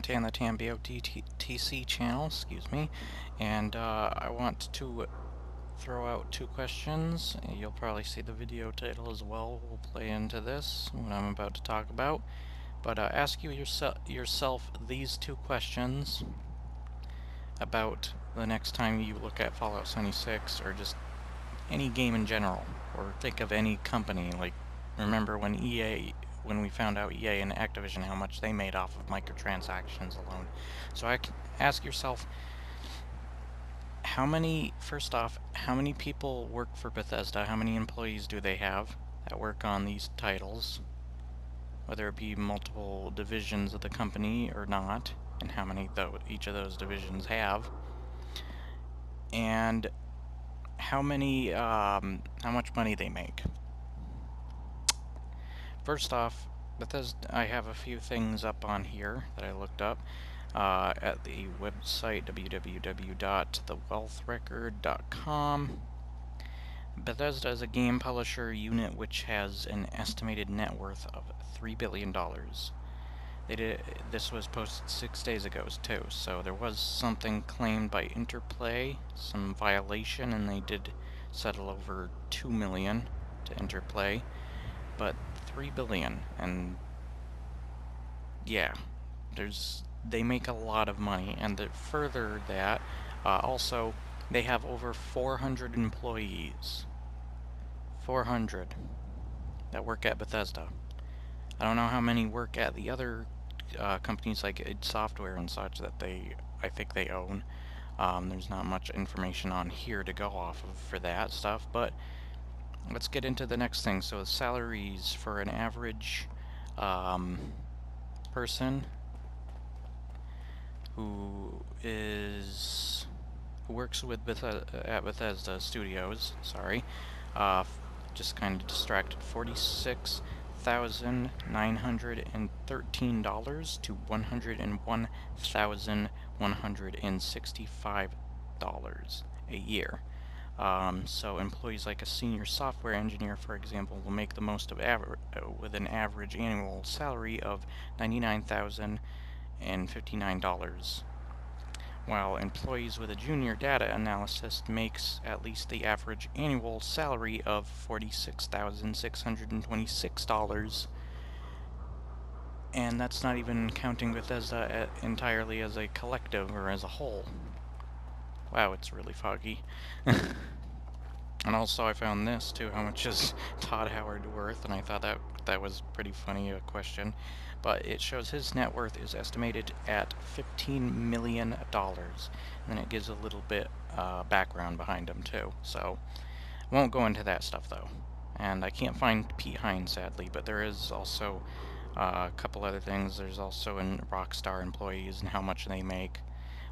Dante on the TamBoTC channel, excuse me, and I want to throw out two questions. You'll probably see the video title as well will play into this, what I'm about to talk about. But ask you yourself these two questions about the next time you look at Fallout 76 or just any game in general, or think of any company. Like, remember when we found out EA and Activision, how much they made off of microtransactions alone. So I can ask yourself, first off, how many people work for Bethesda? How many employees do they have that work on these titles? Whether it be multiple divisions of the company or not, and how many each of those divisions have. And how much money they make. First off, Bethesda, I have a few things up on here that I looked up at the website www.thewealthrecord.com. Bethesda is a game publisher unit which has an estimated net worth of $3 billion. This was posted 6 days ago too, so there was something claimed by Interplay, some violation, and they did settle over $2 million to Interplay, but $3 billion, and yeah, they make a lot of money. And further that, also they have over 400 employees, 400 that work at Bethesda. I don't know how many work at the other companies like id Software and such that I think they own. There's not much information on here to go off of for that stuff, but let's get into the next thing. So salaries for an average person who works with at Bethesda Studios, just kind of distracted, $46,913 to $101,165 a year. So employees like a senior software engineer, for example, will make the most of with an average annual salary of $99,059, while employees with a junior data analyst makes at least the average annual salary of $46,626. And that's not even counting Bethesda entirely as a collective or as a whole. Wow, it's really foggy. And also I found this too, how much is Todd Howard worth, and I thought that was pretty funny, a question. But it shows his net worth is estimated at $15 million, and then it gives a little bit background behind him too. So I won't go into that stuff though. And I can't find Pete Hines, sadly, but there is also a couple other things. There's also in Rockstar employees and how much they make,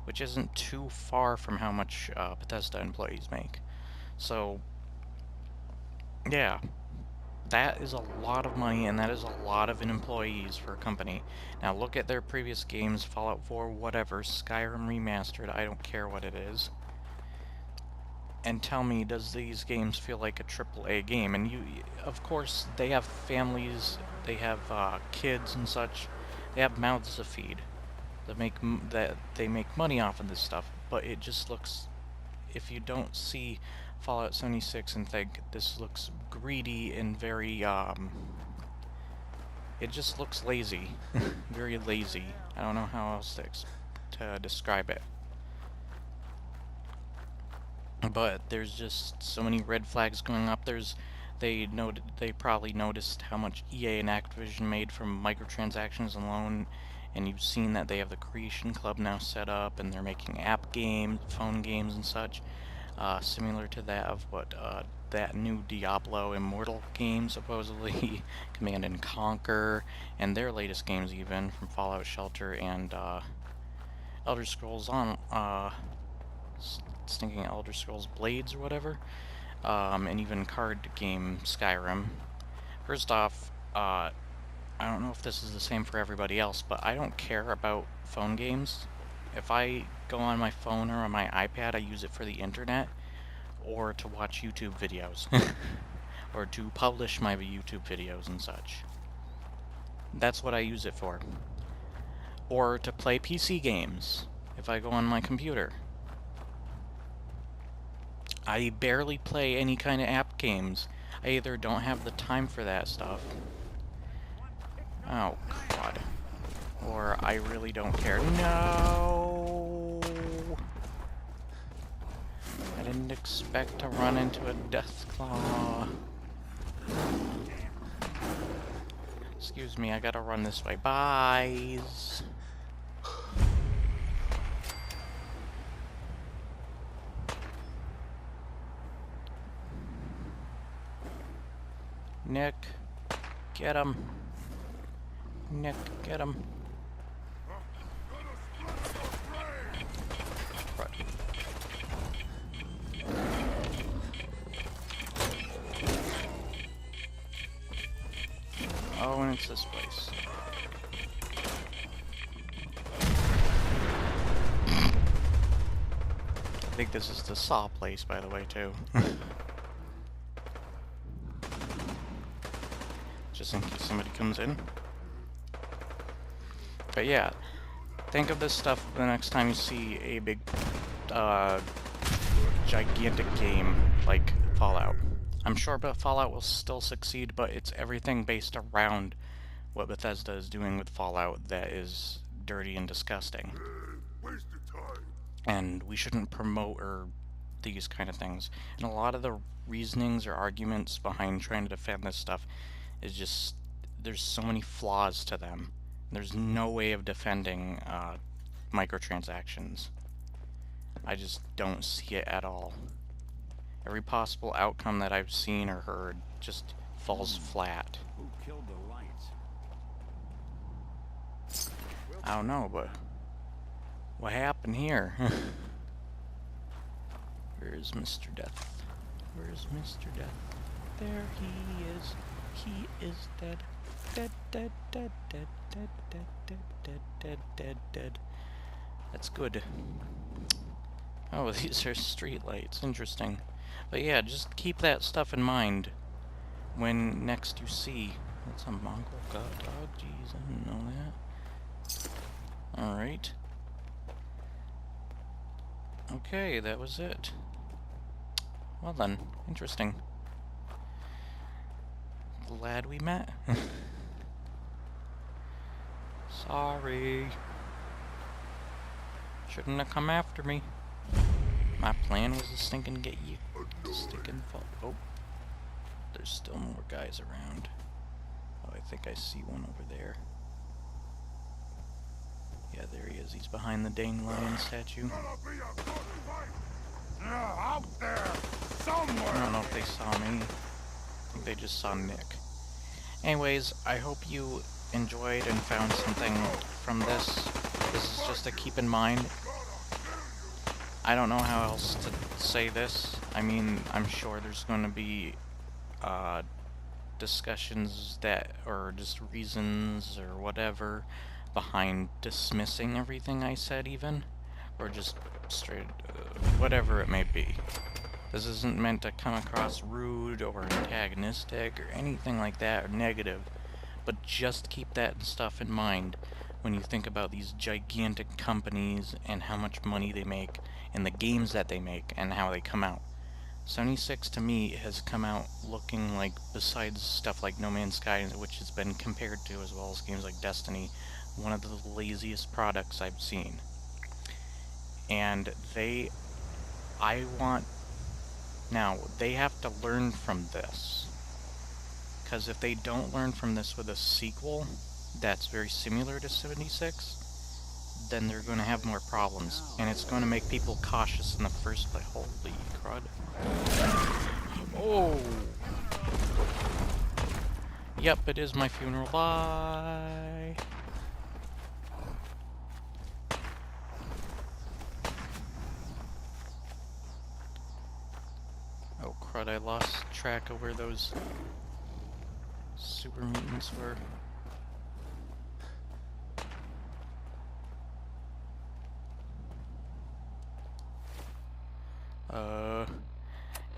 which isn't too far from how much Bethesda employees make. So, yeah, that is a lot of money, and that is a lot of employees for a company. Now look at their previous games, Fallout 4, whatever, Skyrim Remastered, I don't care what it is, and tell me, does these games feel like a AAA game? And of course, they have families, they have kids and such, they have mouths to feed, that they make money off of this stuff, but it just looks, if you don't see Fallout 76 and think this looks greedy and very it just looks lazy. Very lazy. I don't know how else to describe it. But there's just so many red flags going up. They probably noticed how much EA and Activision made from microtransactions alone, and you've seen that they have the Creation Club now set up, and they're making app games, phone games and such, similar to that of what that new Diablo Immortal game, supposedly, Command and Conquer, and their latest games even, from Fallout Shelter and Elder Scrolls thinking Elder Scrolls Blades or whatever, and even card game Skyrim. First off, I don't know if this is the same for everybody else, but I don't care about phone games. If I go on my phone or on my iPad, I use it for the internet or to watch YouTube videos or to publish my YouTube videos and such. That's what I use it for. or to play PC games if I go on my computer. I barely play any kind of app games. I either don't have the time for that stuff. Oh, God. Or I really don't care. No! I didn't expect to run into a Deathclaw. Excuse me, I gotta run this way. Byes! Nick, get him. Nick, get him. Right. Oh, and it's this place. I think this is the saw place, by the way, too. Just in case somebody comes in. But yeah, think of this stuff the next time you see a big, gigantic game like Fallout. I'm sure Fallout will still succeed, but it's everything based around what Bethesda is doing with Fallout that is dirty and disgusting. And we shouldn't promote these kind of things. And a lot of the reasonings or arguments behind trying to defend this stuff is just, there's so many flaws to them. There's no way of defending microtransactions. I just don't see it at all. Every possible outcome that I've seen or heard just falls flat. Who killed the lights? I don't know, but what happened here? Where's Mr. Death? Where's Mr. Death? There he is. He is dead. Dead, dead, dead, dead, dead, dead, dead, dead, dead, dead, dead. That's good. Oh, these are street lights. Interesting. But yeah, just keep that stuff in mind when next you see... That's a Mongol god dog? Jeez, I didn't know that. Alright. Okay, that was it. Well then, interesting. Glad we met. Sorry. Shouldn't have come after me. My plan was to stinking get you. Stinking fall. Oh. There's still more guys around. Oh, I think I see one over there. Yeah, there he is. He's behind the dang lion statue. Out there, somewhere. I don't know if they saw me. I think they just saw Nick. Anyways, I hope you enjoyed and found something from this. This is just to keep in mind. I don't know how else to say this. I mean, I'm sure there's going to be discussions that, or just reasons or whatever behind dismissing everything I said even, or just straight, whatever it may be. This isn't meant to come across rude or antagonistic or anything like that, or negative, but just keep that stuff in mind when you think about these gigantic companies and how much money they make and the games that they make and how they come out. 76 to me has come out looking like, besides stuff like No Man's Sky, which has been compared to, as well as games like Destiny, one of the laziest products I've seen. And they have to learn from this. Because if they don't learn from this with a sequel that's very similar to 76, then they're going to have more problems. And it's going to make people cautious in the first place. Holy crud. Oh! Yep, it is my funeral. Bye! Oh crud, I lost track of where those super mutants were.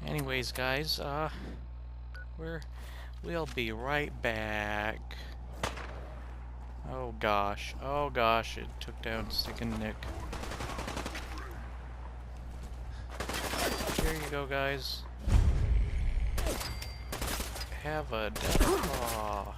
Anyways, guys, we'll be right back. Oh gosh, it took down stinking Nick. Here you go, guys. Have a death claw.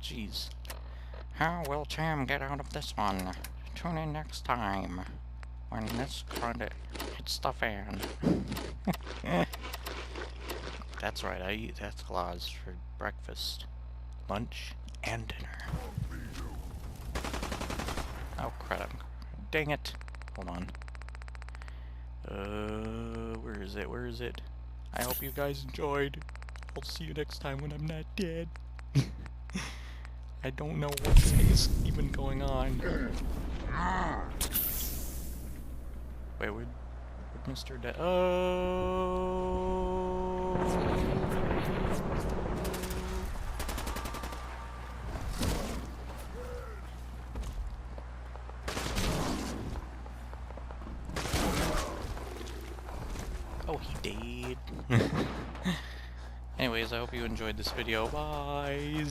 Jeez. How will Tam get out of this one? Tune in next time when this credit hits the fan. That's right, I eat death claws for breakfast, lunch, and dinner. Oh crap. Dang it. Hold on. Where is it? Where is it? I hope you guys enjoyed. I'll see you next time when I'm not dead. I don't know what is even going on. Wait, where'd Mr. Dead? Oh! Oh, he did. Anyways, I hope you enjoyed this video. Bye.